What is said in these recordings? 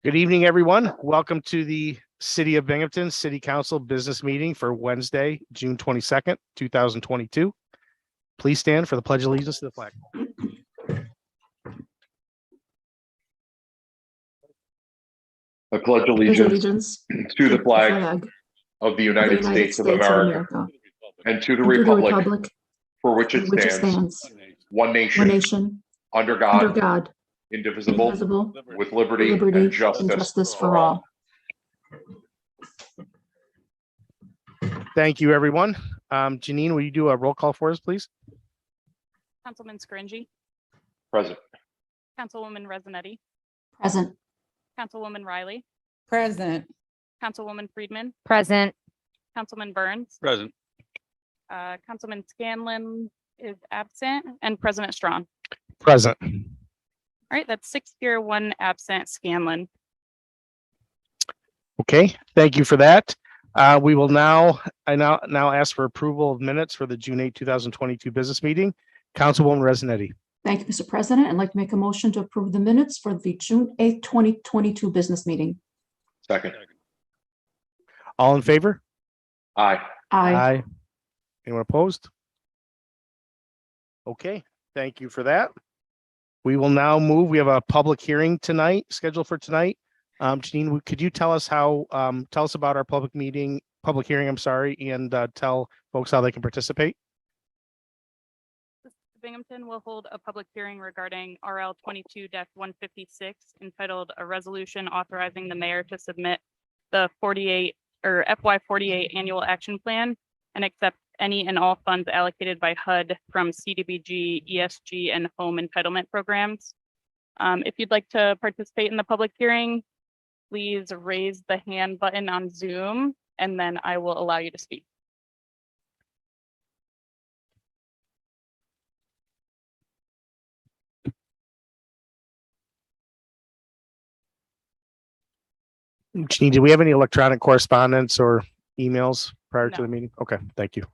Good evening, everyone. Welcome to the City of Binghamton City Council Business Meeting for Wednesday, June 22nd, 2022. Please stand for the Pledge of Allegiance to the flag. I pledge allegiance to the flag of the United States of America and to the republic for which it stands, one nation, under God, indivisible, with liberty and justice for all. Thank you, everyone. Janine, will you do a roll call for us, please? Councilman Scaringi. Present. Councilwoman Resinetti. Present. Councilwoman Riley. Present. Councilwoman Friedman. Present. Councilman Burns. Present. Councilman Scanlon is absent, and President Strawn. Present. All right, that's 6 here, 1 absent. Scanlon. Okay, thank you for that. We will now ask for approval of minutes for the June 8, 2022 business meeting. Councilwoman Resinetti. Thank you, Mr. President. I'd like to make a motion to approve the minutes for the June 8th, 2022 business meeting. Second. All in favor? Aye. Aye. Anyone opposed? Okay, thank you for that. We will now move. We have a public hearing tonight, scheduled for tonight. Janine, could you tell us about our public hearing, and tell folks how they can participate? Binghamton will hold a public hearing regarding RL 22-156 entitled "A Resolution Authorizing the Mayor to Submit the FY 48 Annual Action Plan and accept any and all funds allocated by HUD from CDBG, ESG, and home entitlement programs." If you'd like to participate in the public hearing, please raise the hand button on Zoom, and then I will allow you to speak. Janine, do we have any electronic correspondence or emails prior to No. the meeting? Okay, thank you.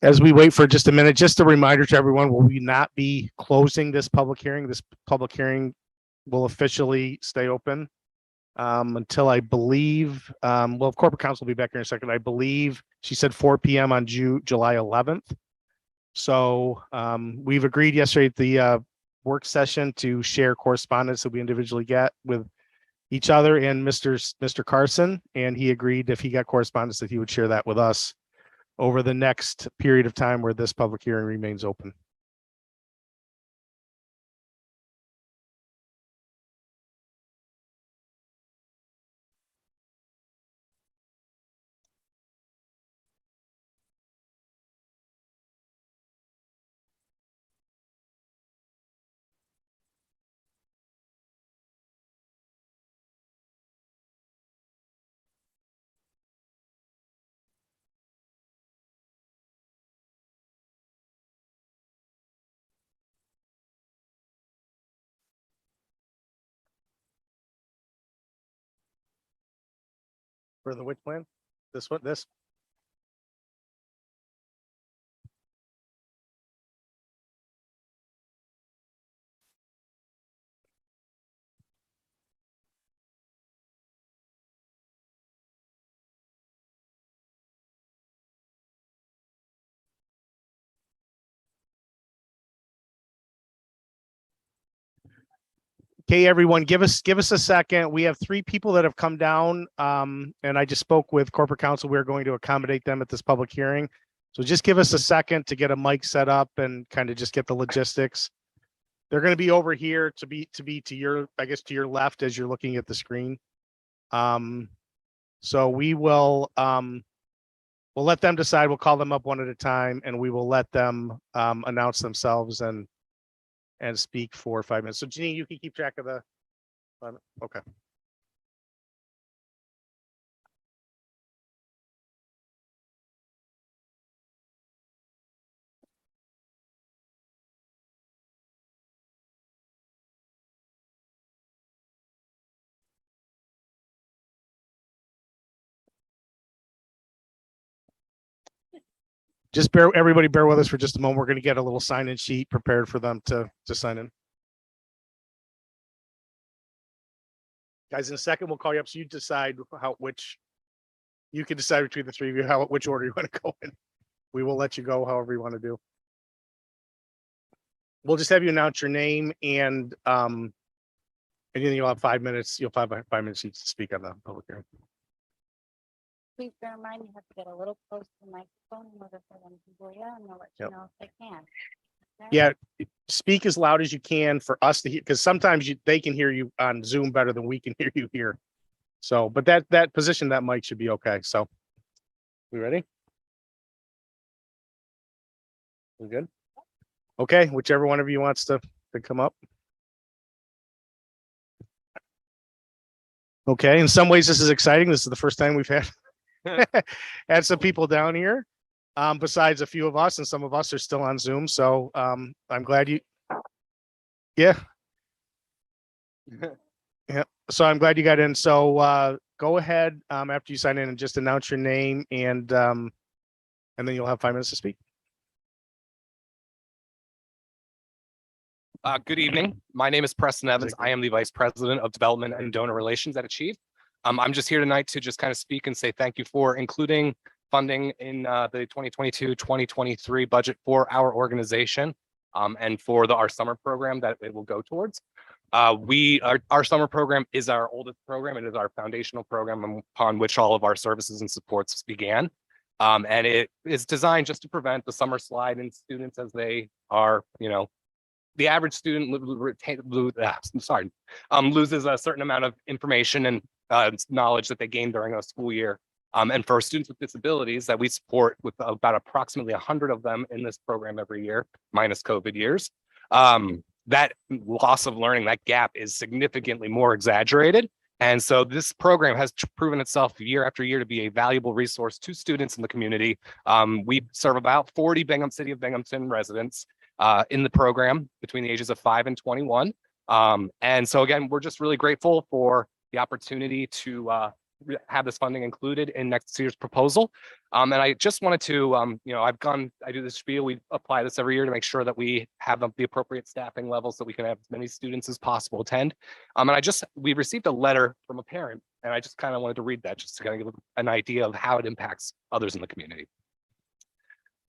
As we wait for just a minute, just a reminder to everyone, will we not be closing this public hearing? This public hearing will officially stay open until, I believe, corporate counsel will be back here in a second. I believe she said 4 p.m. on July 11th. So we've agreed yesterday at the work session to share correspondence that we individually get with each other and Mr. Carson, and he agreed if he got correspondence that he would share that with us over the next period of time where this public hearing remains open. For the which plan? This one, this? Okay, everyone, give us a second. We have 3 people that have come down, and I just spoke with corporate counsel. We're going to accommodate them at this public hearing. So just give us a second to get a mic set up and kind of just get the logistics. They're going to be over here to your, I guess, to your left as you're looking at the screen. So we will, we'll let them decide. We'll call them up one at a time, and we will let them announce themselves and speak for 5 minutes. So Janine, you can keep track of the, okay. Just everybody bear with us for just a moment. We're going to get a little sign-in sheet prepared for them to sign in. Guys, in a second, we'll call you up. So you decide you can decide between the three of you, which order you want to go in. We will let you go however you want to do. We'll just have you announce your name and then you'll have 5 minutes. You'll have 5 minutes each to speak on the public hearing. Please bear in mind, you have to get a little close to the microphone in order for them to hear you, and they'll let you Yep. know if they can. Okay? Yeah, speak as loud as you can for us to hear, because sometimes they can hear you on Zoom better than we can hear you here. So, but that position, that mic should be okay. So, we ready? We good? Okay, whichever one of you wants to come up. Okay, in some ways this is exciting. This is the first time we've had some people down here. Besides a few of us, and some of us are still on Zoom. So I'm glad you, yeah. Yeah. So I'm glad you got in. So go ahead after you sign in and just announce your name and then you'll have 5 minutes to speak. Good evening. My name is Preston Evans. I am the Vice President of Development and Donor Relations at Achieve. I'm just here tonight to just kind of speak and say thank you for including funding in the 2022-2023 budget for our organization and for our summer program that it will go towards. Our summer program is our oldest program. It is our foundational program upon which all of our services and supports began. And it is designed just to prevent the summer slide in students as they are, the average student loses a certain amount of information and knowledge that they gain during a school year. And for students with disabilities that we support with about approximately 100 of them in this program every year, minus COVID years, that loss of learning, that gap is significantly more exaggerated. And so this program has proven itself year after year to be a valuable resource to students in the community. We serve about 40 City of Binghamton residents in the program between the ages of 5 and 21. And so again, we're just really grateful for the opportunity to have this funding included in next year's proposal. And I just wanted to, I do this spiel, we apply this every year to make sure that we have the appropriate staffing levels so we can have as many students as possible attend. And we received a letter from a parent, and I just kind of wanted to read that just to kind of give an idea of how it impacts others in the community.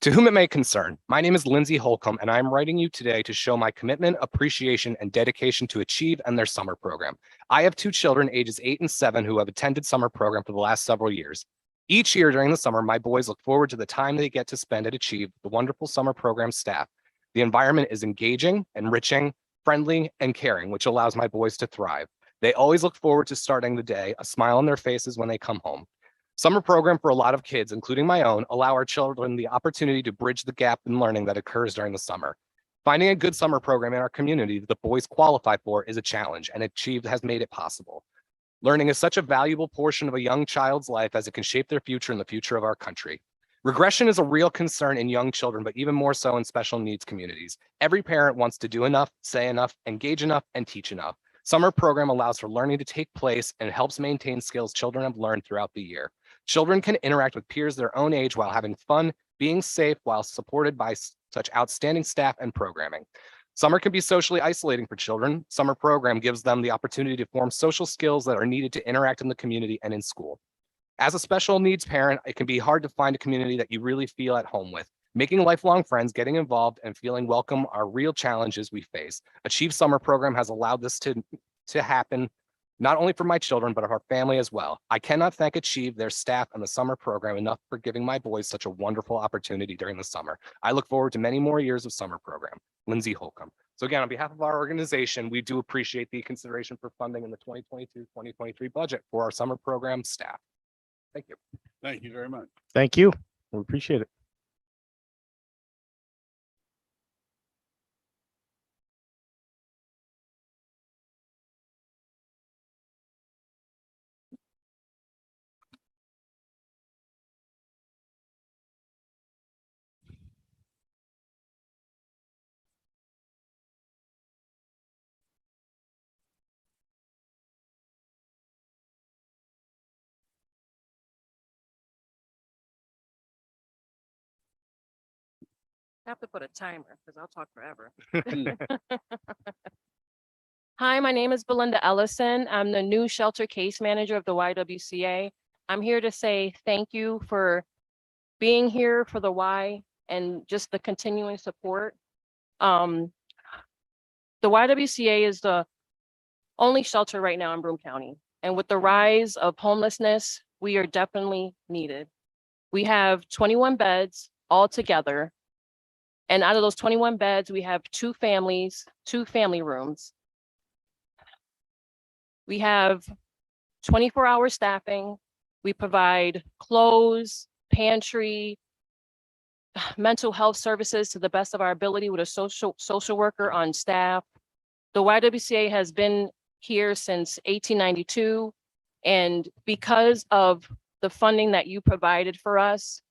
To whom it may concern, my name is Lindsay Holcomb, and I'm writing you today to show my commitment, appreciation, and dedication to Achieve and their summer program. I have 2 children, ages 8 and 7, who have attended summer program for the last several years. Each year during the summer, my boys look forward to the time they get to spend at Achieve, the wonderful summer program staff. The environment is engaging, enriching, friendly, and caring, which allows my boys to thrive. They always look forward to starting the day, a smile on their faces when they come home. Summer program for a lot of kids, including my own, allow our children the opportunity to bridge the gap in learning that occurs during the summer. Finding a good summer program in our community that the boys qualify for is a challenge, and Achieve has made it possible. Learning is such a valuable portion of a young child's life as it can shape their future and the future of our country. Regression is a real concern in young children, but even more so in special needs communities. Every parent wants to do enough, say enough, engage enough, and teach enough. Summer program allows for learning to take place and helps maintain skills children have learned throughout the year. Children can interact with peers their own age while having fun, being safe, while supported by such outstanding staff and programming. Summer can be socially isolating for children. Summer program gives them the opportunity to form social skills that are needed to interact in the community and in school. As a special needs parent, it can be hard to find a community that you really feel at home with. Making lifelong friends, getting involved, and feeling welcome are real challenges we face. Achieve Summer program has allowed this to happen, not only for my children, but of our family as well. I cannot thank Achieve, their staff, and the summer program enough for giving my boys such a wonderful opportunity during the summer. I look forward to many more years of summer program. Lindsay Holcomb. So again, on behalf of our organization, we do appreciate the consideration for funding in the 2022-2023 budget for our summer program staff. Thank you. Thank you very much. Thank you. We appreciate it. Have to put a timer because I'll talk forever. Hi, my name is Belinda Ellison. I'm the new shelter case manager of the YWCA. I'm here to say thank you for being here for the Y and just the continuing support. The YWCA is the only shelter right now in Broome County. And with the rise of homelessness, we are definitely needed. We have 21 beds altogether. And out of those 21 beds, we have 2 family rooms. We have 24-hour staffing. We provide clothes, pantry, mental health services to the best of our ability with a social worker on staff. The YWCA has been here since 1892. And because of the funding that you provided for us,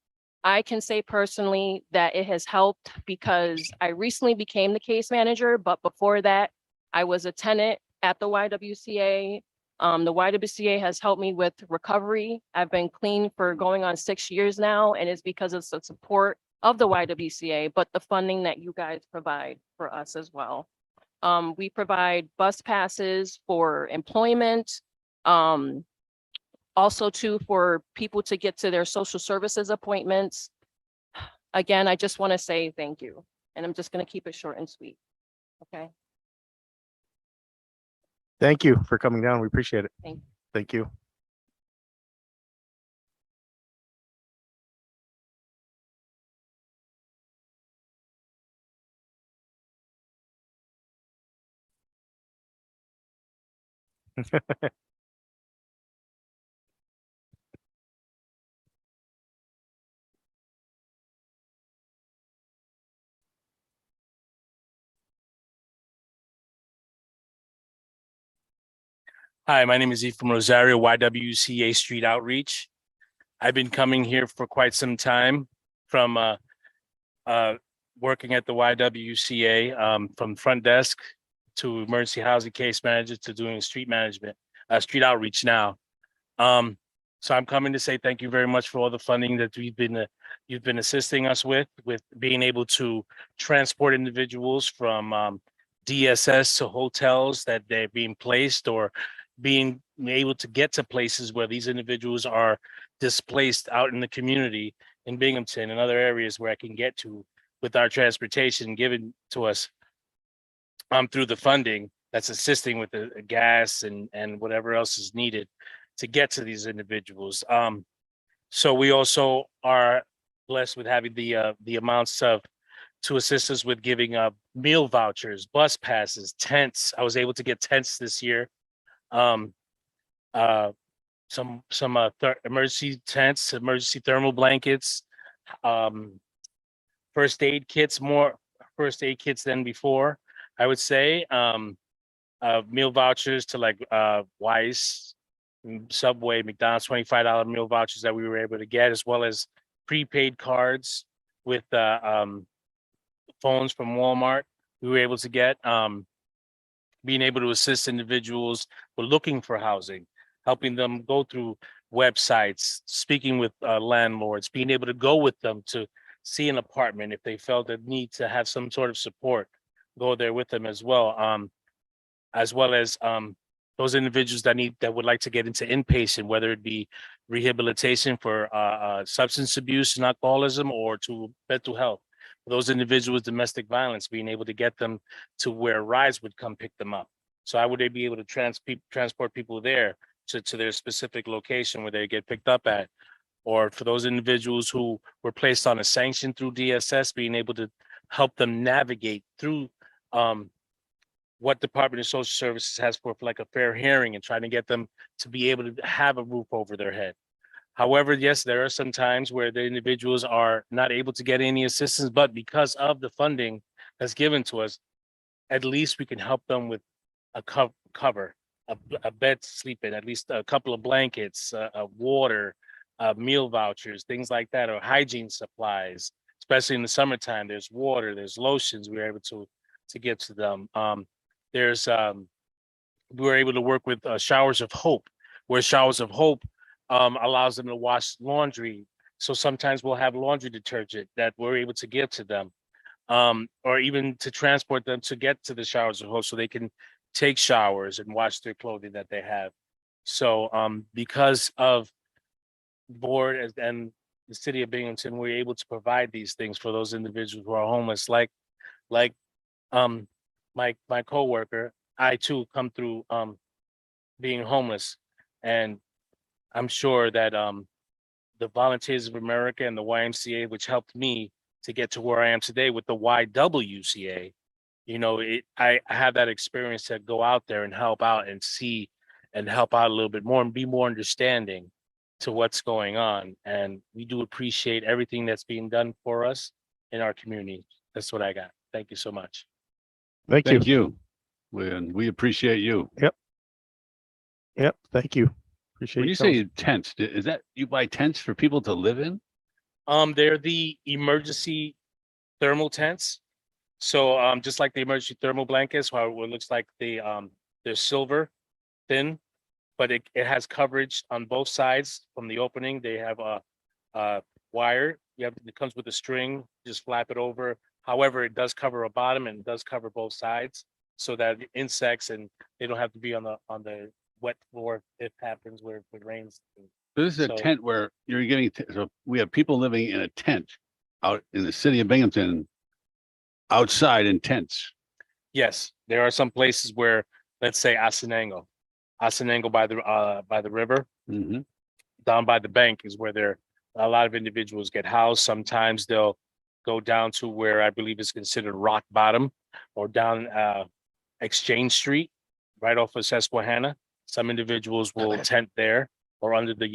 I can say personally that it has helped because I recently became the case manager, but before that, I was a tenant at the YWCA. The YWCA has helped me with recovery. I've been clean for going on 6 years now, and it's because of the support of the YWCA, but the funding that you guys provide for us as well. We provide bus passes for employment, also too for people to get to their social services appointments. Again, I just want to say thank you, and I'm just going to keep it short and sweet. Okay. Thank you for coming down. We appreciate it. Thank you. Thank you. Hi, my name is Ephraim Rosario, YWCA Street Outreach. I've been coming here for quite some time from working at the YWCA, from front desk to emergency housing case manager to doing street management, street outreach now. So I'm coming to say thank you very much for all the funding that you've been assisting us with being able to transport individuals from DSS to hotels that they're being placed, or being able to get to places where these individuals are displaced out in the community in Binghamton and other areas where I can get to with our transportation given to us through the funding that's assisting with the gas and whatever else is needed to get to these individuals. So we also are blessed with having the amounts to assist us with giving meal vouchers, bus passes, tents. I was able to get tents this year. Some emergency tents, emergency thermal blankets, first aid kits, more first aid kits than before, I would say. Meal vouchers to like Weiss, Subway, McDonald's, $25 meal vouchers that we were able to get, as well as prepaid cards with phones from Walmart we were able to get. Being able to assist individuals who are looking for housing, helping them go through websites, speaking with landlords, being able to go with them to see an apartment if they felt the need to have some sort of support, go there with them as well. As well as those individuals that would like to get into inpatient, whether it be rehabilitation for substance abuse and alcoholism, or to mental health. Those individuals, domestic violence, being able to get them to where rides would come pick them up. So I would be able to transport people there to their specific location where they get picked up at. Or for those individuals who were placed on a sanction through DSS, being able to help them navigate through what Department of Social Services has for like a fair hearing, and trying to get them to be able to have a roof over their head. However, yes, there are some times where the individuals are not able to get any assistance, but because of the funding that's given to us, at least we can help them with a cover, a bed to sleep in, at least a couple of blankets, water, meal vouchers, things like that, or hygiene supplies. Especially in the summertime, there's water, there's lotions. We were able to get to them. We were able to work with Showers of Hope, where Showers of Hope allows them to wash laundry. So sometimes we'll have laundry detergent that we're able to give to them. or even to transport them to get to the showers or hose so they can take showers and wash their clothing that they have. So because of board and the city of Binghamton, we're able to provide these things for those individuals who are homeless, like my coworker. I too come through being homeless, and I'm sure that the Volunteers of America and the YMCA, which helped me to get to where I am today with the YWCA, you know, I have that experience to go out there and help out and see and help out a little bit more and be more understanding to what's going on. And we do appreciate everything that's being done for us in our community. That's what I got. Thank you so much. Thank you. Thank you. We appreciate you. Yep. Thank you. Appreciate When you coming. say tents, is that you buy tents for people to live in? They're the emergency thermal tents. So just like the emergency thermal blankets, how it looks like they're silver thin, but it has coverage on both sides from the opening. They have a wire. It comes with a string, just flap it over. However, it does cover a bottom and it does cover both sides so that insects and they don't have to be on the wet floor if it happens where it rains. So this is a So- tent where you're getting, so we have people living in a tent out in the city of Binghamton, outside in tents. Yes, there are some places where, let's say Asanango by the river, Mhm. down by the bank is where a lot of individuals get housed. Sometimes they'll go down to where I believe is considered rock bottom or down Exchange Street, right off of Susquehanna. Some individuals will tent there or under the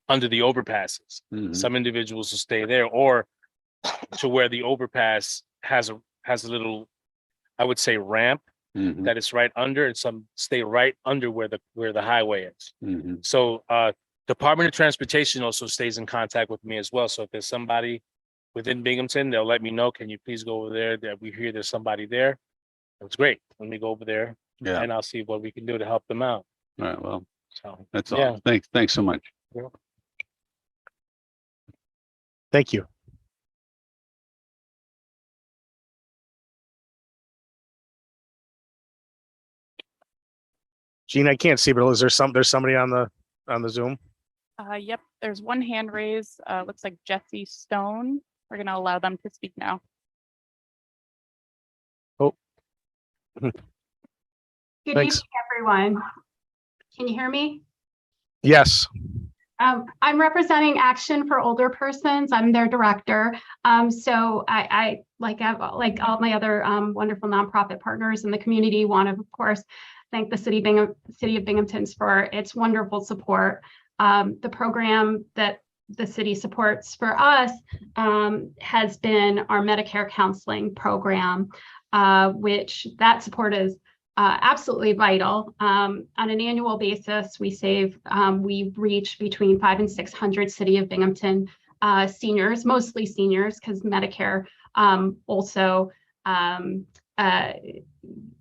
overpasses. Mhm. Some individuals will stay there or to where the overpass has a little, I would say, ramp Mhm. that is right under, and some stay right under where the highway is. Mhm. So Department of Transportation also stays in contact with me as well. So if there's somebody within Binghamton, they'll let me know, can you please go over there? That we hear there's somebody there. That's great. Let me go over there Yeah. and I'll see what we can do to help them out. All right. Well, So that's Yeah. all. Thanks so much. Thank you. Gene, I can't see, but is there's somebody on the Zoom? Yep, there's one hand raised. Looks like Jesse Stone. We're gonna allow them to speak now. Good Thanks. evening, everyone. Can you hear me? Yes. I'm representing Action for Older Persons. I'm their director. So I like all my other wonderful nonprofit partners in the community, want to, of course, thank the city of Binghamton for its wonderful support. The program that the city supports for us has been our Medicare counseling program, which that support is absolutely vital. On an annual basis, we reach between 500 and 600 City of Binghamton seniors, mostly seniors, because Medicare also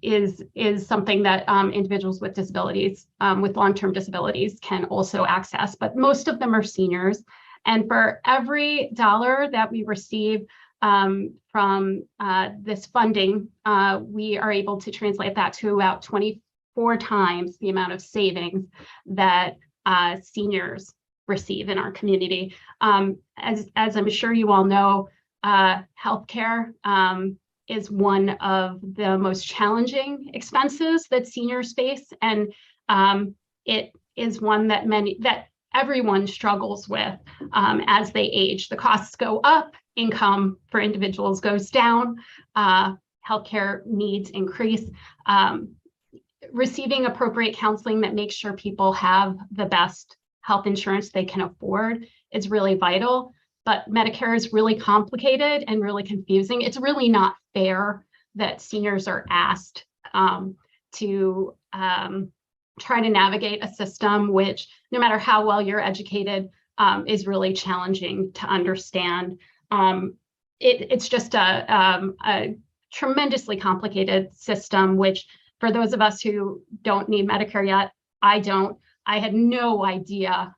is something that individuals with disabilities, with long-term disabilities, can also access. But most of them are seniors, and for every dollar that we receive from this funding, we are able to translate that to about 24 times the amount of savings that seniors receive in our community. As I'm sure you all know, healthcare is one of the most challenging expenses that seniors face, and it is one that everyone struggles with as they age. The costs go up, income for individuals goes down, healthcare needs increase. Receiving appropriate counseling that makes sure people have the best health insurance they can afford is really vital. But Medicare is really complicated and really confusing. It's really not fair that seniors are asked to try to navigate a system which, no matter how well you're educated, is really challenging to understand. It's just a tremendously complicated system, which for those of us who don't need Medicare yet, I had no idea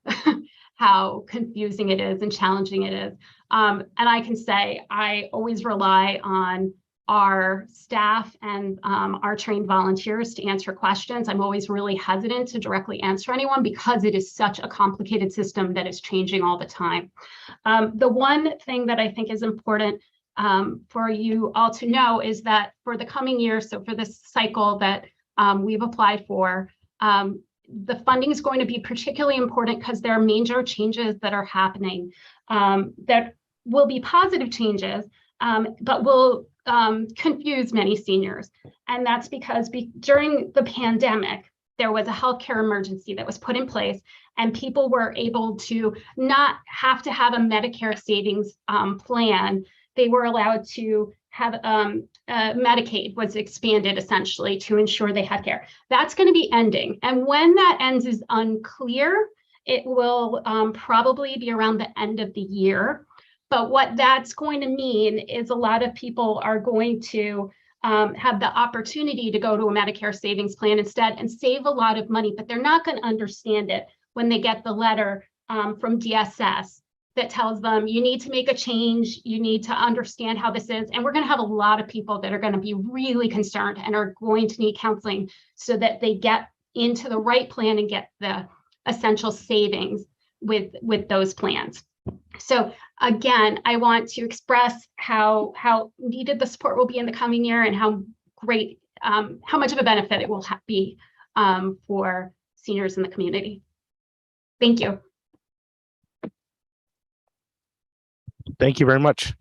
how confusing it is and challenging it is. And I can say I always rely on our staff and our trained volunteers to answer questions. I'm always really hesitant to directly answer anyone because it is such a complicated system that is changing all the time. The one thing that I think is important for you all to know is that for the coming year, so for this cycle that we've applied for, the funding is going to be particularly important because there are major changes that are happening that will be positive changes, but will confuse many seniors. And that's because during the pandemic, there was a healthcare emergency that was put in place, and people were able to not have to have a Medicare savings plan. They were allowed to have Medicaid was expanded essentially to ensure they had care. That's going to be ending. And when that ends is unclear. It will probably be around the end of the year. But what that's going to mean is a lot of people are going to have the opportunity to go to a Medicare savings plan instead and save a lot of money, but they're not going to understand it when they get the letter from DSS that tells them you need to make a change, you need to understand how this is. And we're going to have a lot of people that are going to be really concerned and are going to need counseling so that they get into the right plan and get the essential savings with those plans. So again, I want to express how needed the support will be in the coming year and how great, how much of a benefit it will be for seniors in the community. Thank you. Thank you very much.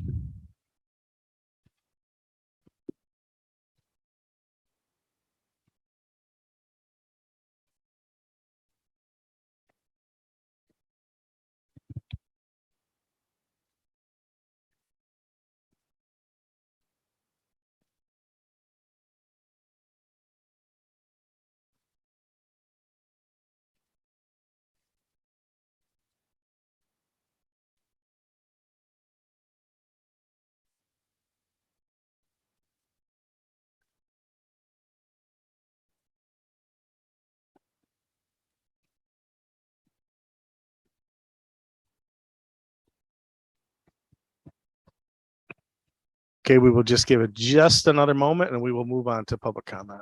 Okay, we will just give it just another moment and we will move on to public comment.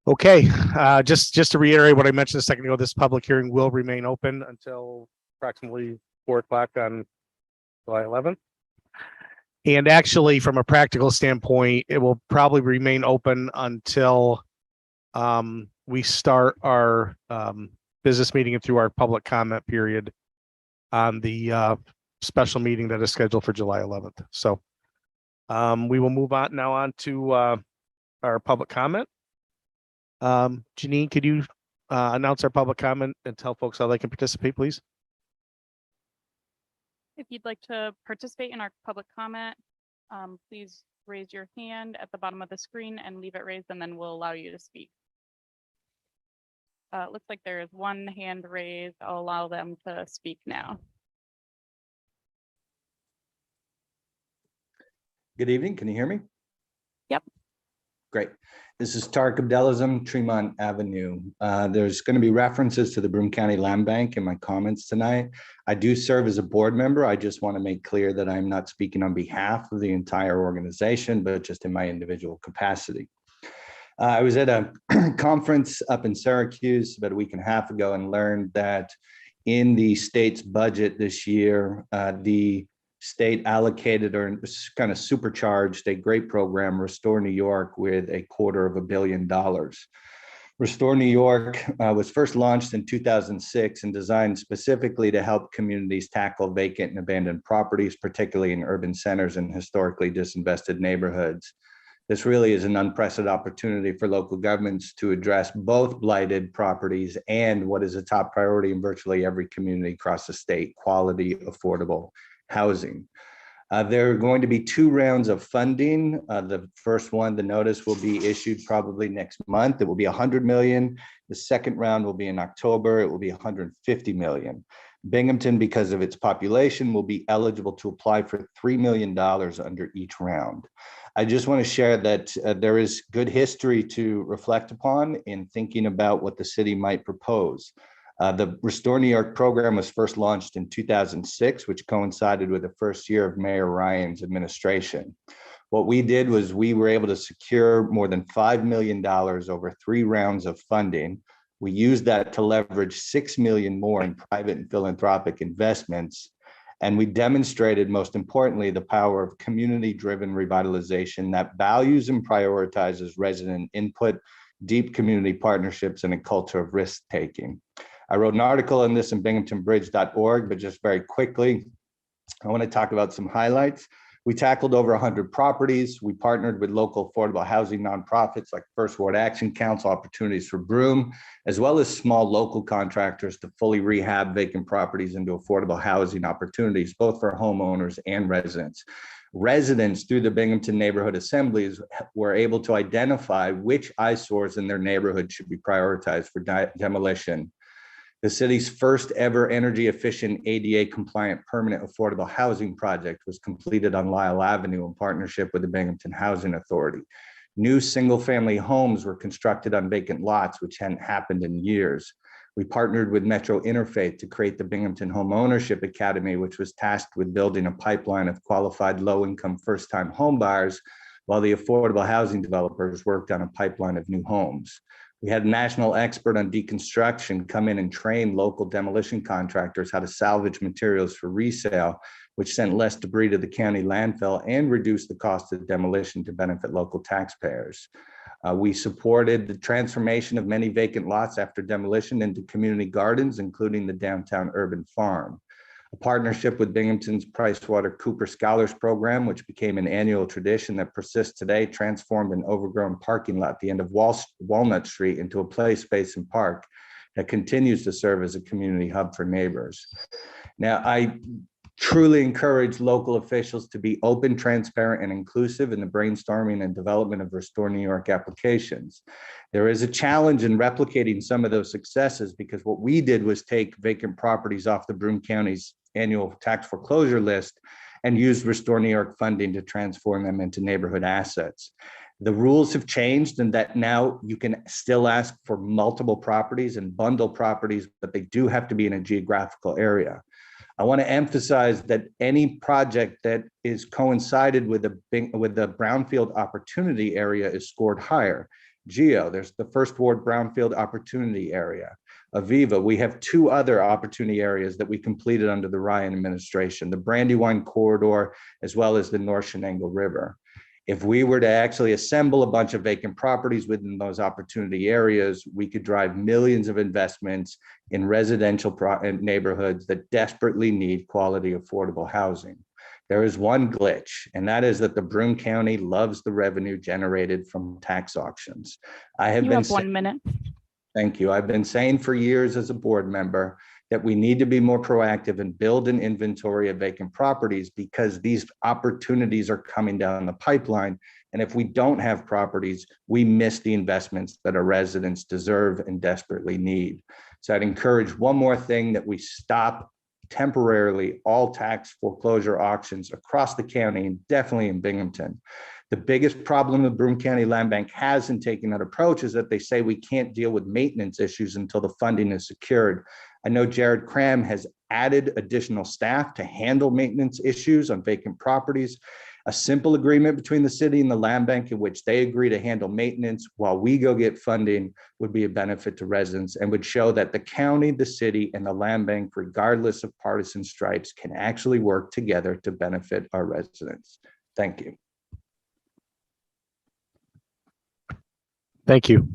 Okay, just to reiterate what I mentioned a second ago, this public hearing will remain open until approximately 4 o'clock on July 11th. And actually, from a practical standpoint, it will probably remain open until we start our business meeting and through our public comment period on the special meeting that is scheduled for July 11th. So we will move on now on to our public comment. Janine, could you announce our public comment and tell folks how they can participate, please? If you'd like to participate in our public comment, please raise your hand at the bottom of the screen and leave it raised, and then we'll allow you to speak. It looks like there is one hand raised. I'll allow them to speak now. Good evening. Can you hear me? Yep. Great. This is Tariq Abdelazam, Tremont Avenue. There's going to be references to the Broome County Land Bank in my comments tonight. I do serve as a board member. I just want to make clear that I'm not speaking on behalf of the entire organization, but just in my individual capacity. I was at a conference up in Syracuse about a week and a half ago and learned that in the state's budget this year, the state allocated or kind of supercharged a great program, Restore New York, with $250 million. Restore New York was first launched in 2006 and designed specifically to help communities tackle vacant and abandoned properties, particularly in urban centers and historically disinvested neighborhoods. This really is an unprecedented opportunity for local governments to address both blighted properties and what is a top priority in virtually every community across the state: quality, affordable housing. There are going to be 2 rounds of funding. The first one, the notice will be issued probably next month. It will be $100 million. The second round will be in October. It will be $150 million. Binghamton, because of its population, will be eligible to apply for $3 million under each round. I just want to share that there is good history to reflect upon in thinking about what the city might propose. The Restore New York program was first launched in 2006, which coincided with the first year of Mayor Ryan's administration. What we did was we were able to secure more than $5 million over 3 rounds of funding. We used that to leverage $6 million more in private and philanthropic investments. And we demonstrated, most importantly, the power of community-driven revitalization that values and prioritizes resident input, deep community partnerships, and a culture of risk-taking. I wrote an article on this in binghamtonbridge.org, but just very quickly, I want to talk about some highlights. We tackled over 100 properties. We partnered with local affordable housing nonprofits like First Ward Action Council, Opportunities for Broome, as well as small local contractors to fully rehab vacant properties into affordable housing opportunities, both for homeowners and residents. Residents, through the Binghamton Neighborhood Assemblies, were able to identify which eyesores in their neighborhood should be prioritized for demolition. The city's first ever energy efficient ADA compliant permanent affordable housing project was completed on Lyle Avenue in partnership with the Binghamton Housing Authority. New single family homes were constructed on vacant lots, which hadn't happened in years. We partnered with Metro Interfaith to create the Binghamton Home Ownership Academy, which was tasked with building a pipeline of qualified low income first time home buyers, while the affordable housing developers worked on a pipeline of new homes. We had a national expert on deconstruction come in and train local demolition contractors how to salvage materials for resale, which sent less debris to the county landfill and reduced the cost of demolition to benefit local taxpayers. We supported the transformation of many vacant lots after demolition into community gardens, including the downtown urban farm. A partnership with Binghamton's PricewaterhouseCoopers Scholars Program, which became an annual tradition that persists today, transformed an overgrown parking lot at the end of Walnut Street into a play space and park that continues to serve as a community hub for neighbors. Now, I truly encourage local officials to be open, transparent, and inclusive in the brainstorming and development of Restore New York applications. There is a challenge in replicating some of those successes because what we did was take vacant properties off the Broome County's annual tax foreclosure list and use Restore New York funding to transform them into neighborhood assets. The rules have changed and that now you can still ask for multiple properties and bundle properties, but they do have to be in a geographical area. I want to emphasize that any project that is coincided with the brownfield opportunity area is scored higher. GEO, there's the First Ward brownfield opportunity area. Aviva, we have 2 other opportunity areas that we completed under the Ryan administration, the Brandywine Corridor, as well as the North Shenango River. If we were to actually assemble a bunch of vacant properties within those opportunity areas, we could drive millions of investments in residential neighborhoods that desperately need quality, affordable housing. There is one glitch, and that is that the Broome County loves the revenue generated from tax auctions. You have 1 minute. Thank you. I've been saying for years as a board member that we need to be more proactive and build an inventory of vacant properties because these opportunities are coming down the pipeline. And if we don't have properties, we miss the investments that our residents deserve and desperately need. So I'd encourage one more thing, that we stop temporarily all tax foreclosure auctions across the county and definitely in Binghamton. The biggest problem the Broome County Land Bank has in taking that approach is that they say we can't deal with maintenance issues until the funding is secured. I know Jared Cram has added additional staff to handle maintenance issues on vacant properties. A simple agreement between the city and the land bank in which they agree to handle maintenance while we go get funding would be a benefit to residents and would show that the county, the city, and the land bank, regardless of partisan stripes, can actually work together to benefit our residents. Thank you. Thank you.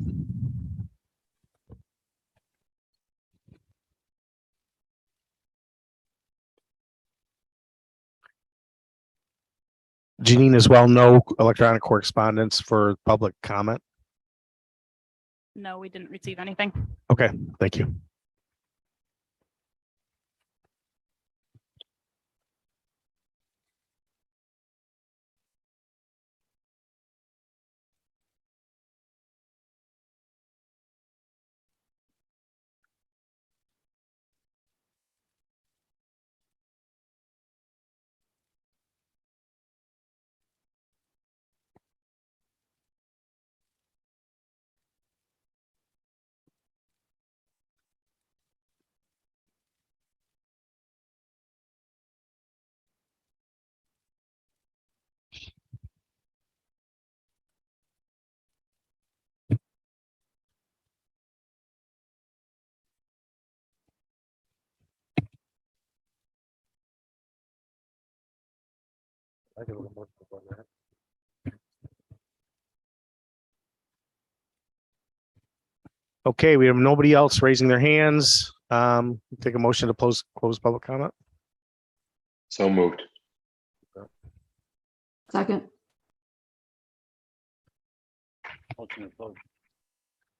Janine, as well, no electronic correspondence for public comment. No, we didn't receive anything. Okay, thank you. Okay, we have nobody else raising their hands. Take a motion to close public comment. So moved. Second. Motion to close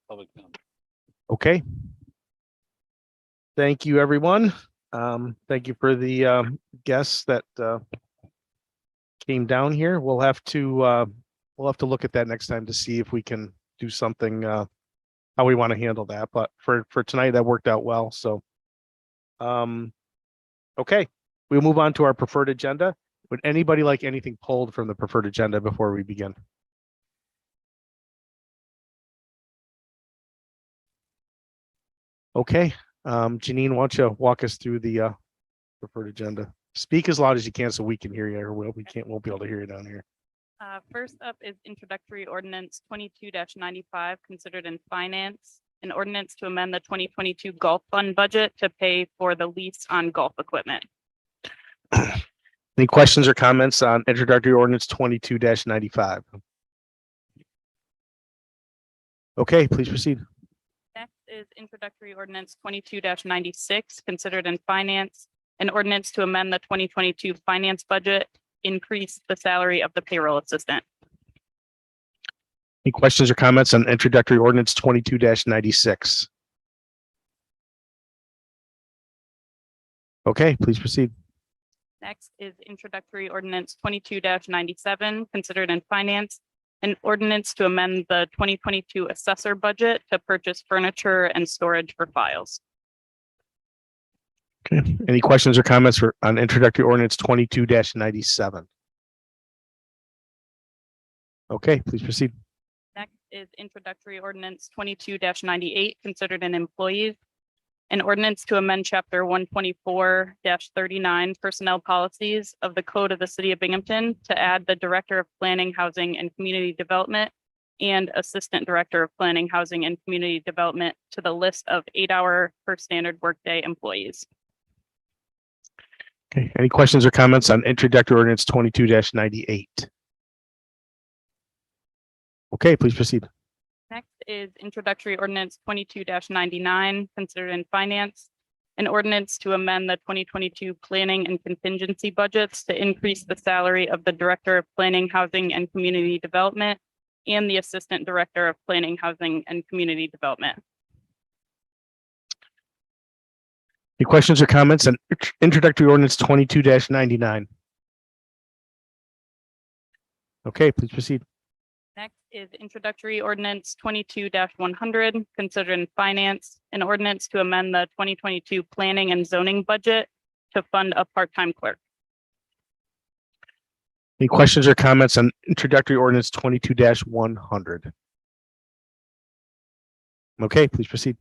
public comment. Okay. Thank you, everyone. Thank you for the guests that came down here. We'll have to look at that next time to see if we can do something how we want to handle that. But for tonight, that worked out well. So okay, we'll move on to our preferred agenda. Would anybody like anything pulled from the preferred agenda before we begin? Okay, Janine, why don't you walk us through the preferred agenda? Speak as loud as you can so we can hear you, or won't be able to hear you down here. First up is introductory ordinance 22-95, considered in finance. An ordinance to amend the 2022 golf fund budget to pay for the lease on golf equipment. Any questions or comments on introductory ordinance 22-95? Okay, please proceed. Next is introductory ordinance 22-96, considered in finance. An ordinance to amend the 2022 finance budget, increase the salary of the payroll assistant. Any questions or comments on introductory ordinance 22-96? Okay, please proceed. Next is introductory ordinance 22-97, considered in finance. An ordinance to amend the 2022 assessor budget to purchase furniture and storage for files. Okay, any questions or comments on introductory ordinance 22-97? Okay, please proceed. Next is introductory ordinance 22-98, considered in employees. An ordinance to amend chapter 124-39 personnel policies of the code of the city of Binghamton to add the director of planning, housing and community development and assistant director of planning, housing and community development to the list of 8-hour per standard workday employees. Okay, any questions or comments on introductory ordinance 22-98? Okay, please proceed. Next is introductory ordinance 22-99, considered in finance. An ordinance to amend the 2022 planning and contingency budgets to increase the salary of the director of planning, housing and community development and the assistant director of planning, housing and community development. Any questions or comments on introductory ordinance 22-99? Okay, please proceed. Next is introductory ordinance 22-100, considered in finance. An ordinance to amend the 2022 planning and zoning budget to fund a part-time clerk. Any questions or comments on introductory ordinance 22-100? Okay, please proceed.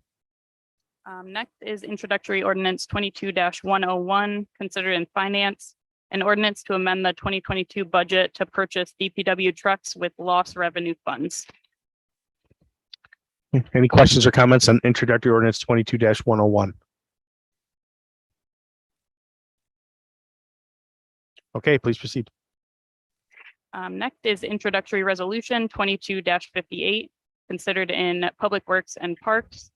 Next is introductory ordinance 22-101, considered in finance. An ordinance to amend the 2022 budget to purchase DPW trucks with loss revenue funds. Any questions or comments on introductory ordinance 22-101? Okay, please proceed. Next is introductory resolution 22-58, considered in public works and parks.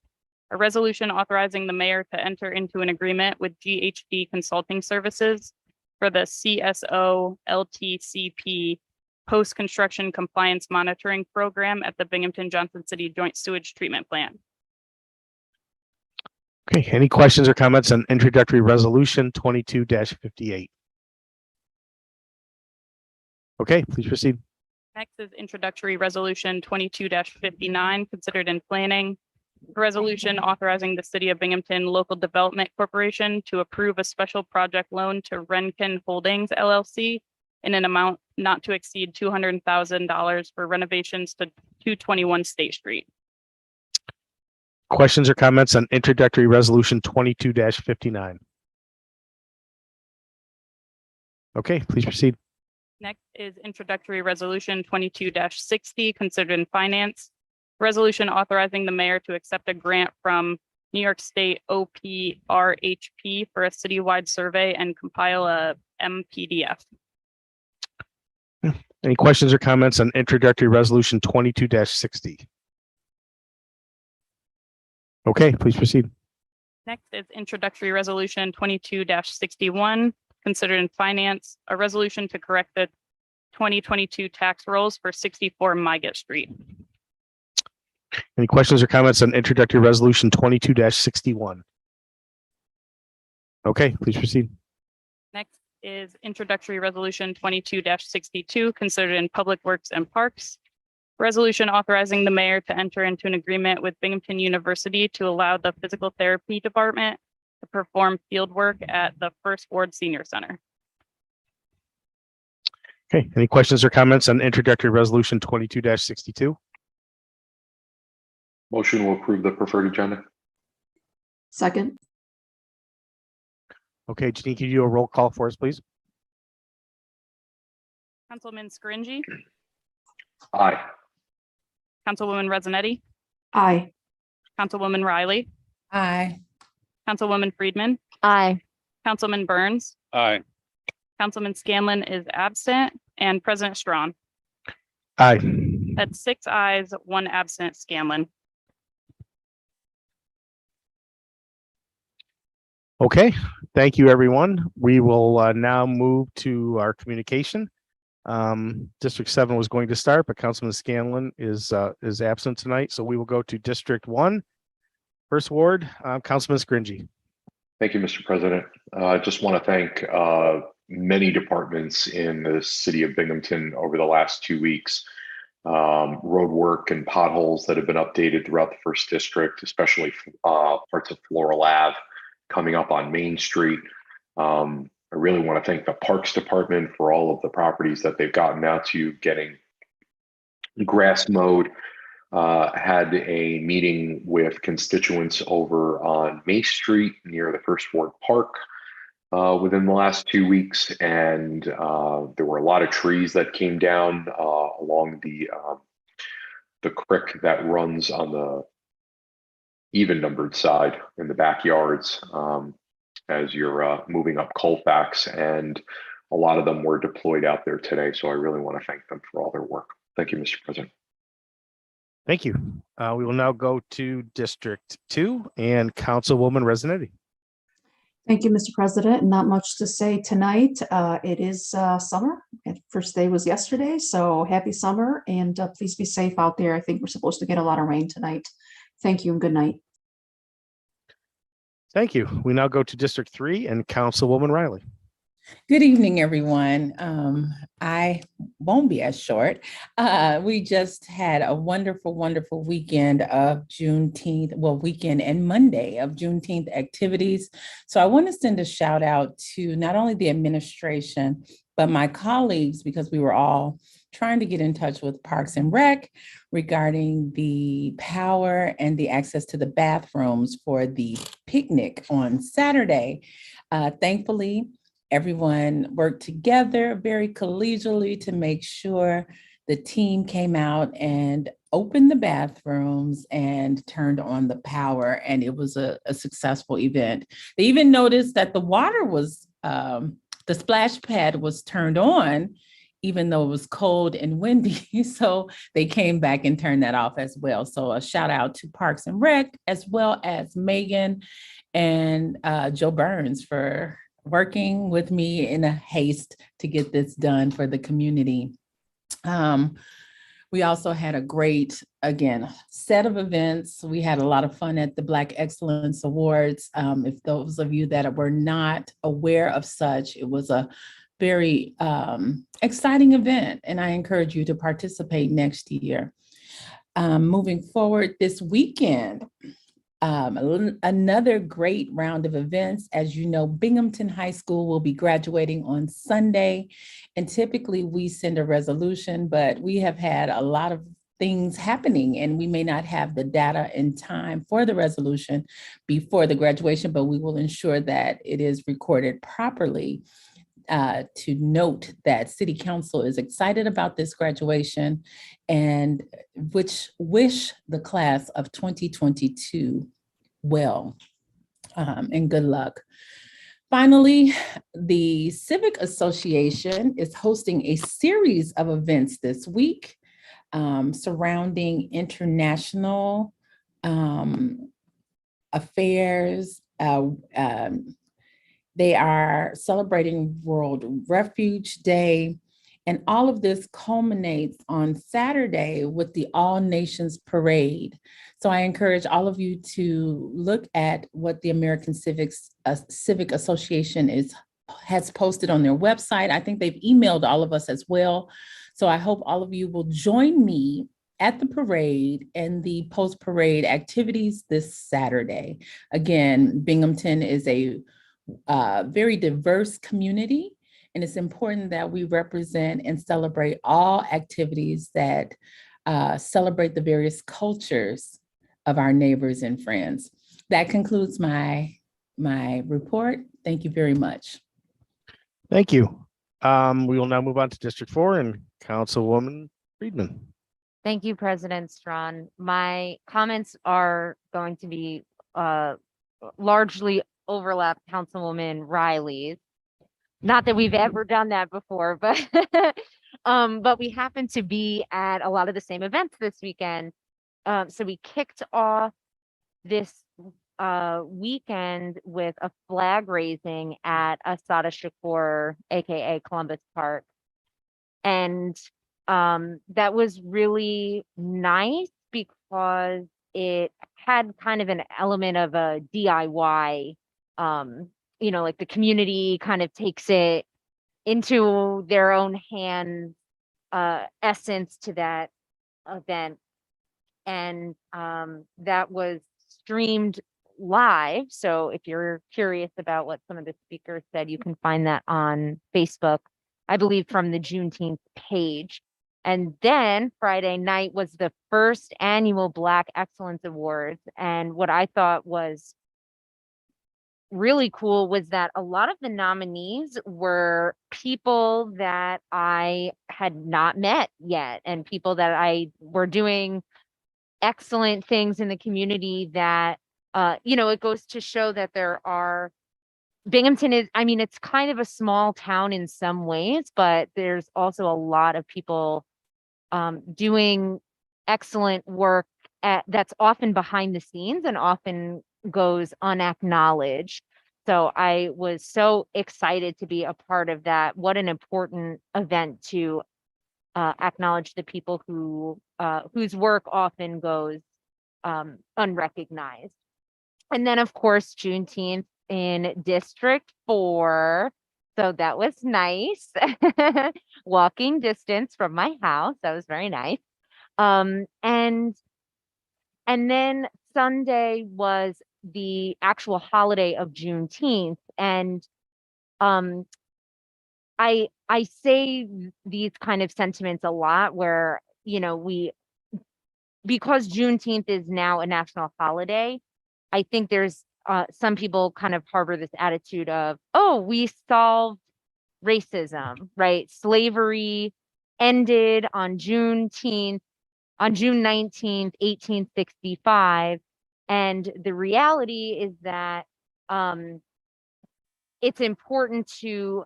A resolution authorizing the mayor to enter into an agreement with GHD Consulting Services for the CSO LTCP post-construction compliance monitoring program at the Binghamton Johnson City Joint Sewage Treatment Plant. Okay, any questions or comments on introductory resolution 22-58? Okay, please proceed. Next is introductory resolution 22-59, considered in planning. A resolution authorizing the City of Binghamton Local Development Corporation to approve a special project loan to Renken Holdings LLC in an amount not to exceed $200,000 for renovations to 221 State Street. Questions or comments on introductory resolution 22-59? Okay, please proceed. Next is introductory resolution 22-60, considered in finance. Resolution authorizing the mayor to accept a grant from New York State OPRHP for a citywide survey and compile a MPDF. Any questions or comments on introductory resolution 22-60? Okay, please proceed. Next is introductory resolution 22-61, considered in finance, a resolution to correct the 2022 tax rolls for 64 Mygett Street. Any questions or comments on introductory resolution 22-61? Okay, please proceed. Next is introductory resolution 22-62, considered in Public Works and Parks. Resolution authorizing the mayor to enter into an agreement with Binghamton University to allow the physical therapy department to perform field work at the First Ward Senior Center. Okay, any questions or comments on introductory resolution 22-62? Motion to approve the preferred agenda. Second, Okay, Janine, can you do a roll call for us, please? Councilman Scaringi, Aye. Councilwoman Rezinetti, aye. Councilwoman Riley, Aye. Councilwoman Friedman, Aye. Councilman Burns, Aye. Councilman Scanlon is absent, and President Strawn. Aye. That's 6 ayes, 1 absent. Scanlon. Okay, thank you, everyone. We will now move to our communication. District 7 was going to start, but Councilman Scanlon is absent tonight, so we will go to District 1, First Ward, Councilman Scaringi. Thank you, Mr. President. I just want to thank many departments in the city of Binghamton over the last 2 weeks. Road work and potholes that have been updated throughout the first district, especially parts of Floral Ave coming up on Main Street. I really want to thank the Parks Department for all of the properties that they've gotten out to, getting grass mowed. Had a meeting with constituents over on May Street near the First Ward Park within the last 2 weeks, and there were a lot of trees that came down along the creek that runs on the even numbered side in the backyards as you're moving up Colfax, and a lot of them were deployed out there today. So I really want to thank them for all their work. Thank you, Mr. President. Thank you. We will now go to District 2 and Councilwoman Rezinetti. Thank you, Mr. President. Not much to say tonight. It is summer. First day was yesterday, so happy summer, and please be safe out there. I think we're supposed to get a lot of rain tonight. Thank you and good night. Thank you. We now go to District 3 and Councilwoman Riley. Good evening, everyone. I won't be as short. We just had a wonderful, wonderful weekend of Juneteenth, weekend and Monday of Juneteenth activities. So I want to send a shout out to not only the administration, but my colleagues, because we were all trying to get in touch with Parks and Rec regarding the power and the access to the bathrooms for the picnic on Saturday. Thankfully, everyone worked together very collegially to make sure the team came out and opened the bathrooms and turned on the power, and it was a successful event. They even noticed that the water was, the splash pad was turned on, even though it was cold and windy. So they came back and turned that off as well. So a shout out to Parks and Rec, as well as Megan and Joe Burns for working with me in a haste to get this done for the community. We also had a great, again, set of events. We had a lot of fun at the Black Excellence Awards. If those of you that were not aware of such, it was a very exciting event, and I encourage you to participate next year. Moving forward this weekend, another great round of events. As you know, Binghamton High School will be graduating on Sunday, and typically we send a resolution, but we have had a lot of things happening and we may not have the data in time for the resolution before the graduation, but we will ensure that it is recorded properly. To note that City Council is excited about this graduation and wish the class of 2022 well and good luck. Finally, the Civic Association is hosting a series of events this week surrounding international affairs. They are celebrating World Refuge Day, and all of this culminates on Saturday with the All Nations Parade. So I encourage all of you to look at what the American Civic Association has posted on their website. I think they've emailed all of us as well. So I hope all of you will join me at the parade and the post-parade activities this Saturday. Again, Binghamton is a very diverse community, and it's important that we represent and celebrate all activities that celebrate the various cultures of our neighbors and friends. That concludes my report. Thank you very much. Thank you. We will now move on to District 4 and Councilwoman Friedman. Thank you, President Strawn. My comments are going to be largely overlap Councilwoman Riley's. Not that we've ever done that before, but but we happen to be at a lot of the same events this weekend. So we kicked off this weekend with a flag raising at Asada Shakur, aka Columbus Park. And that was really nice because it had kind of an element of a DIY, like the community kind of takes it into their own hands, essence to that event. And that was streamed live. So if you're curious about what some of the speakers said, you can find that on Facebook, I believe from the Juneteenth page. And then Friday night was the first annual Black Excellence Awards. And what I thought was really cool was that a lot of the nominees were people that I had not met yet, and people that I were doing excellent things in the community that, it goes to show that Binghamton is, it's kind of a small town in some ways, but there's also a lot of people doing excellent work that's often behind the scenes and often goes unacknowledged. So I was so excited to be a part of that. What an important event to acknowledge the people whose work often goes unrecognized. And then, of course, Juneteenth in District 4. So that was nice. Walking distance from my house. That was very nice. And then Sunday was the actual holiday of Juneteenth. And I say these kind of sentiments a lot where, because Juneteenth is now a national holiday, I think there's some people kind of harbor this attitude of, oh, we solved racism, right? Slavery ended on June 19th, 1865. And the reality is that it's important to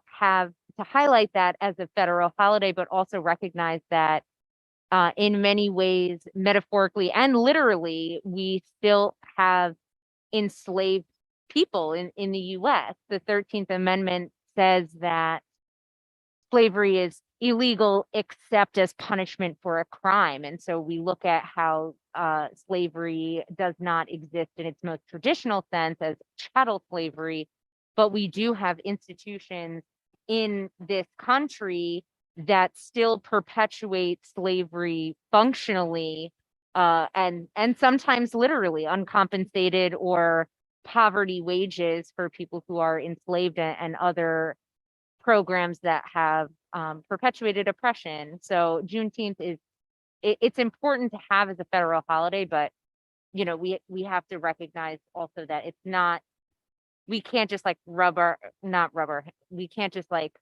highlight that as a federal holiday, but also recognize that in many ways, metaphorically and literally, we still have enslaved people in the US. The 13th Amendment says that slavery is illegal except as punishment for a crime. And so we look at how slavery does not exist in its most traditional sense as chattel slavery, but we do have institutions in this country that still perpetuate slavery functionally, and sometimes literally uncompensated or poverty wages for people who are enslaved, and other programs that have perpetuated oppression. So Juneteenth it's important to have as a federal holiday, but we have to recognize also that it's not, we can't just like we can't just like,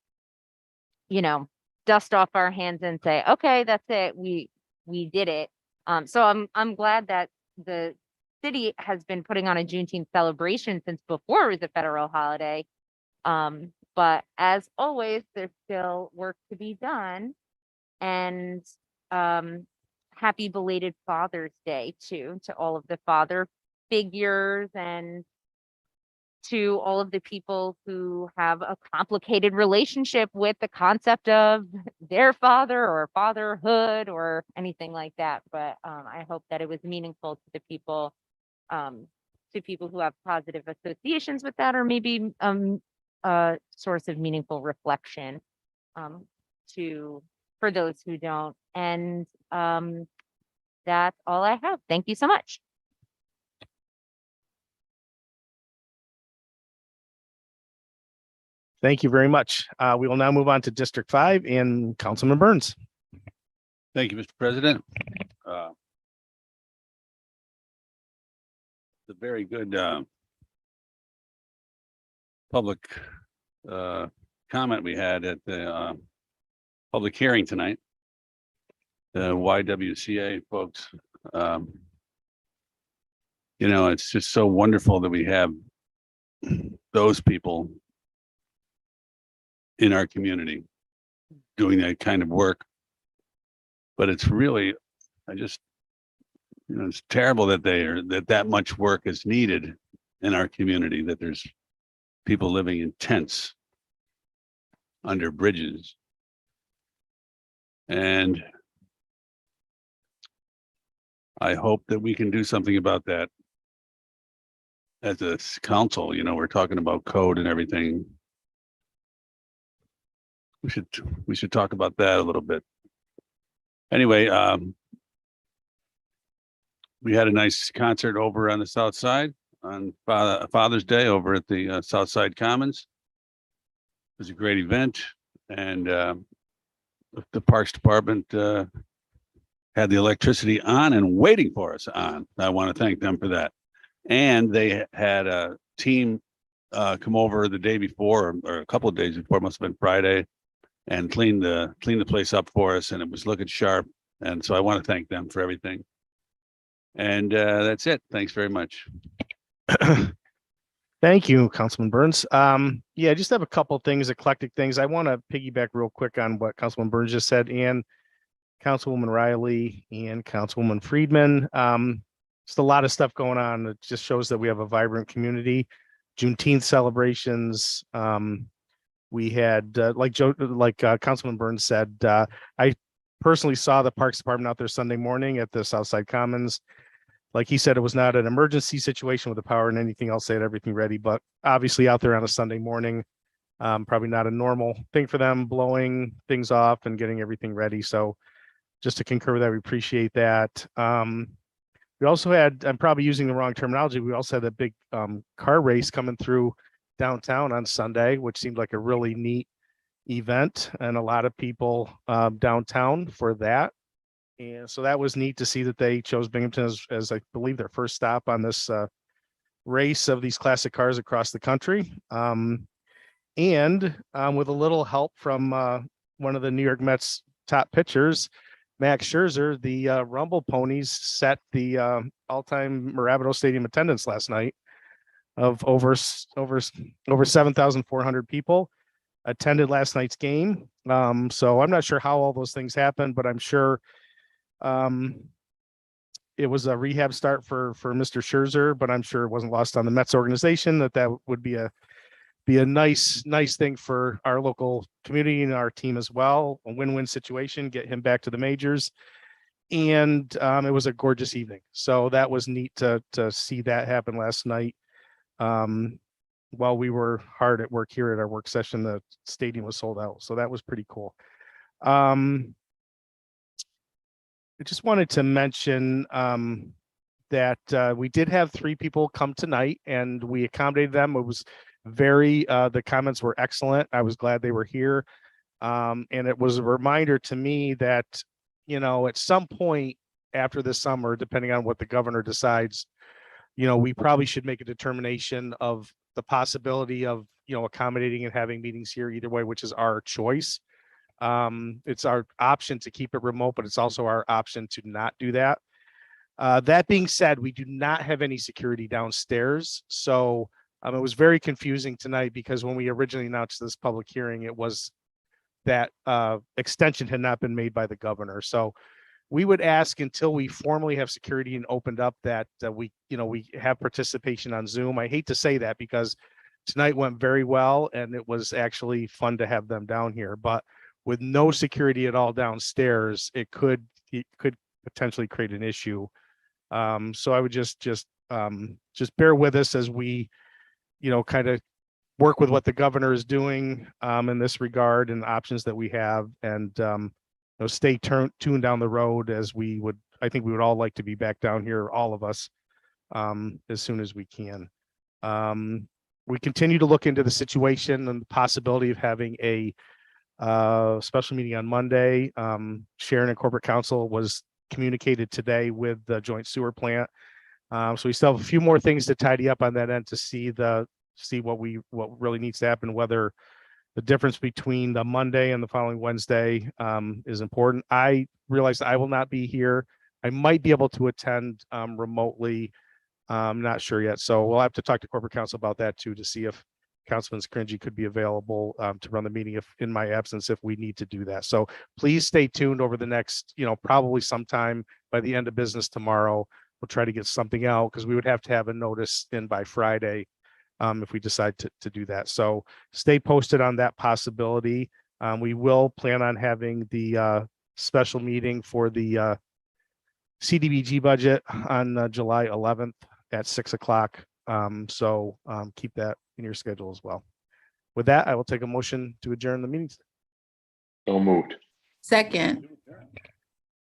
dust off our hands and say, okay, that's it. We did it. So I'm glad that the city has been putting on a Juneteenth celebration since before it was a federal holiday. But as always, there's still work to be done. And happy belated Father's Day too, to all of the father figures and to all of the people who have a complicated relationship with the concept of their father or fatherhood or anything like that. But I hope that it was meaningful to the people, who have positive associations with that, or maybe a source of meaningful reflection for those who don't. And that's all I have. Thank you so much. Thank you very much. We will now move on to District 5 and Councilman Burns. Thank you, Mr. President. The very good public comment we had at the public hearing tonight. The YWCA folks, it's just so wonderful that we have those people in our community doing that kind of work. But it's really, it's terrible that that much work is needed in our community, that there's people living in tents under bridges. And I hope that we can do something about that as a council. We're talking about code and everything. We should talk about that a little bit. Anyway, we had a nice concert over on the South Side on Father's Day over at the South Side Commons. It was a great event, and the Parks Department had the electricity on and waiting for us on. I want to thank them for that. And they had a team come over the day before, or a couple of days before, it must have been Friday, and clean the place up for us, and it was looking sharp. And so I want to thank them for everything. And that's it. Thanks very much. Thank you, Councilman Burns. Yeah, I just have a couple things, eclectic things. I want to piggyback real quick on what Councilman Burns just said, and Councilwoman Riley and Councilwoman Friedman. Just a lot of stuff going on. It just shows that we have a vibrant community. Juneteenth celebrations. We had, Councilman Burns said, I personally saw the Parks Department out there Sunday morning at the Southside Commons. Like he said, it was not an emergency situation with the power and anything else. They had everything ready, but obviously out there on a Sunday morning, probably not a normal thing for them, blowing things off and getting everything ready. So just to concur with that, we appreciate that. We also had, I'm probably using the wrong terminology, we also had a big car race coming through downtown on Sunday, which seemed like a really neat event, and a lot of people downtown for that. And so that was neat to see that they chose Binghamton as I believe their first stop on this race of these classic cars across the country. And with a little help from one of the New York Mets top pitchers, Max Scherzer, the Rumble Ponies set the all-time Mirabito Stadium attendance last night of over 7,400 people attended last night's game. So I'm not sure how all those things happened, but I'm sure it was a rehab start for Mr. Scherzer, but I'm sure it wasn't lost on the Mets organization that would be a nice thing for our local community and our team as well. A win-win situation, get him back to the majors. And it was a gorgeous evening. So that was neat to see that happen last night. While we were hard at work here at our work session, the stadium was sold out. So that was pretty cool. I just wanted to mention that we did have 3 people come tonight and we accommodated them. It was the comments were excellent. I was glad they were here. And it was a reminder to me that, at some point after the summer, depending on what the governor decides, we probably should make a determination of the possibility of, accommodating and having meetings here either way, which is our choice. It's our option to keep it remote, but it's also our option to not do that. That being said, we do not have any security downstairs. So It was very confusing tonight because when we originally announced this public hearing, it was that extension had not been made by the governor. So we would ask until we formally have security and opened up that we have participation on Zoom. I hate to say that because tonight went very well and it was actually fun to have them down here, but with no security at all downstairs, it could potentially create an issue. So I would just bear with us as we, kind of work with what the governor is doing in this regard and the options that we have, and stay tuned down the road as I think we would all like to be back down here, all of us, as soon as we can. We continue to look into the situation and the possibility of having a special meeting on Monday. Sharon and Corporate Counsel was communicated today with the joint sewer plant. So we still have a few more things to tidy up on that end to see what really needs to happen, whether the difference between the Monday and the following Wednesday is important. I realize I will not be here. I might be able to attend remotely. I'm not sure yet. So we'll have to talk to Corporate Counsel about that too, to see if Councilman Scringy could be available to run the meeting if in my absence, if we need to do that. So please stay tuned over the next, probably sometime by the end of business tomorrow. We'll try to get something out because we would have to have a notice in by Friday if we decide to do that. So stay posted on that possibility. We will plan on having the special meeting for the CDBG budget on July 11th at 6 o'clock. So keep that in your schedule as well. With that, I will take a motion to adjourn the meeting. So moved. Second.